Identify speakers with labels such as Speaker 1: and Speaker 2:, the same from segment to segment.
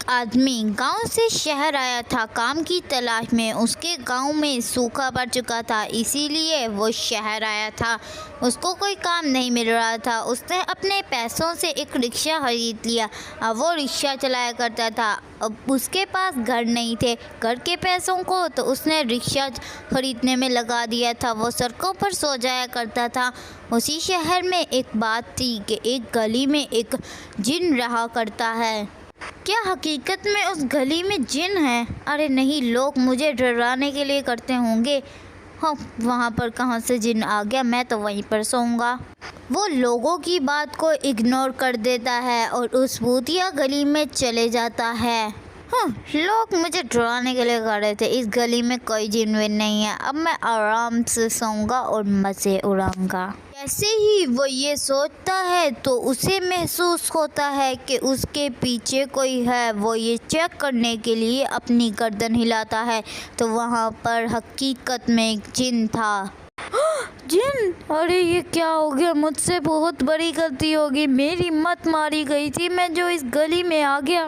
Speaker 1: آدمی گاؤں سے شہر آیا تھا کام کی تلاش میں۔ اس کے گاؤں میں سوکھا پڑ چکا تھا، اسی لیے وہ شہر آیا تھا۔ اس کو کوئی کام نہیں مل رہا تھا۔ اس نے اپنے پیسوں سے ایک رکشہ خرید لیا۔ اب وہ رکشہ چلایا کرتا تھا۔ اب اس کے پاس گھر نہیں تھے، گھر کے پیسوں کو تو اس نے رکشہ خریدنے میں لگا دیا تھا۔ وہ سڑکوں پر سو جایا کرتا تھا۔ اسی شہر میں ایک بات تھی کہ ایک گلی میں ایک جن رہا کرتا ہے۔ کیا حقیقت میں اس گلی میں جن ہے؟ ارے نہیں، لوگ مجھے ڈرانے کے لیے کرتے ہوں گے۔ وہاں پر کہاں سے جن آ گیا؟ میں تو وہیں پر سوؤں گا۔ وہ لوگوں کی بات کو اگنور کر دیتا ہے اور اس بھوتیا گلی میں چلے جاتا ہے۔ لوگ مجھے ڈرانے کے لیے کر رہے تھے، اس گلی میں کوئی جن ون نہیں ہے، اب میں آرام سے سوؤں گا اور مزے اڑاؤں گا۔ جیسے ہی وہ یہ سوچتا ہے تو اسے محسوس ہوتا ہے کہ اس کے پیچھے کوئی ہے۔ وہ یہ چیک کرنے کے لیے اپنی گردن ہلاتا ہے تو وہاں پر حقیقت میں ایک جن تھا۔ جن! ارے یہ کیا ہو گیا؟ مجھ سے بہت بڑی غلطی ہوگی، میری مت ماری گئی تھی میں جو اس گلی میں آ گیا۔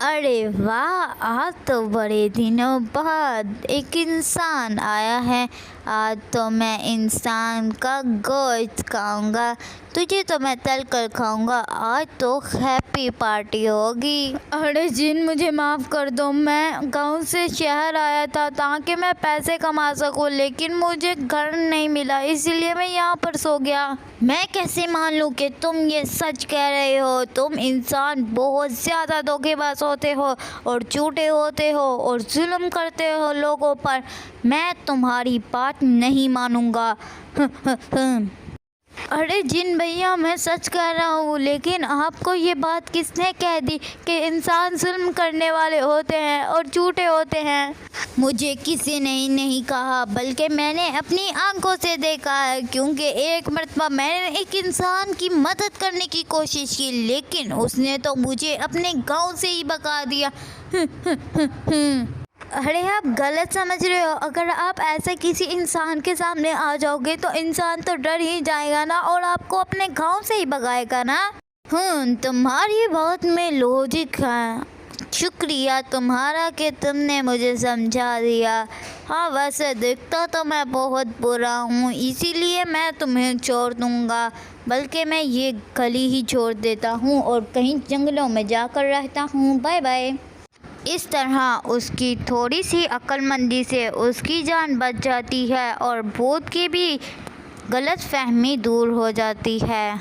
Speaker 1: ارے واہ، آج تو بڑے دنوں بعد ایک انسان آیا ہے۔ آج تو میں انسان کا گوشت کھاؤں گا، تجھے تو میں تل کر کھاؤں گا۔ آج تو ہیپی پارٹی ہوگی۔ ارے جن، مجھے معاف کر دو، میں گاؤں سے شہر آیا تھا تاکہ میں پیسے کما سکوں، لیکن مجھے گھر نہیں ملا، اسی لیے میں یہاں پر سو گیا۔ میں کیسے مان لوں کہ تم یہ سچ کہہ رہے ہو؟ تم انسان بہت زیادہ دھوکے باز ہوتے ہو اور جھوٹے ہوتے ہو اور ظلم کرتے ہو لوگوں پر۔ میں تمہاری بات نہیں مانوں گا۔ ارے جن بھیا، میں سچ کہہ رہا ہوں، لیکن آپ کو یہ بات کس نے کہہ دی کہ انسان ظلم کرنے والے ہوتے ہیں اور جھوٹے ہوتے ہیں؟ مجھے کسی نے نہیں کہا، بلکہ میں نے اپنی آنکھوں سے دیکھا ہے، کیونکہ ایک مرتبہ میں نے ایک انسان کی مدد کرنے کی کوشش کی، لیکن اس نے تو مجھے اپنے گاؤں سے ہی بھگا دیا۔ ارے آپ غلط سمجھ رہے ہو۔ اگر آپ ایسے کسی انسان کے سامنے آ جاؤ گے تو انسان تو ڈر ہی جائے گا نا اور آپ کو اپنے گاؤں سے ہی بھگائے گا نا۔ تمہاری بات میں لوجک ہے۔ شکریہ تمہارا کہ تم نے مجھے سمجھا دیا۔ ہاں، ویسے دکھتا تو میں بہت برا ہوں، اسی لیے میں تمہیں چھوڑ دوں گا، بلکہ میں یہ گلی ہی چھوڑ دیتا ہوں اور کہیں جنگلوں میں جا کر رہتا ہوں۔ Bye bye. اس طرح اس کی تھوڑی سی عقل مندی سے اس کی جان بچ جاتی ہے اور بھوت کی بھی غلط فہمی دور ہو جاتی ہے۔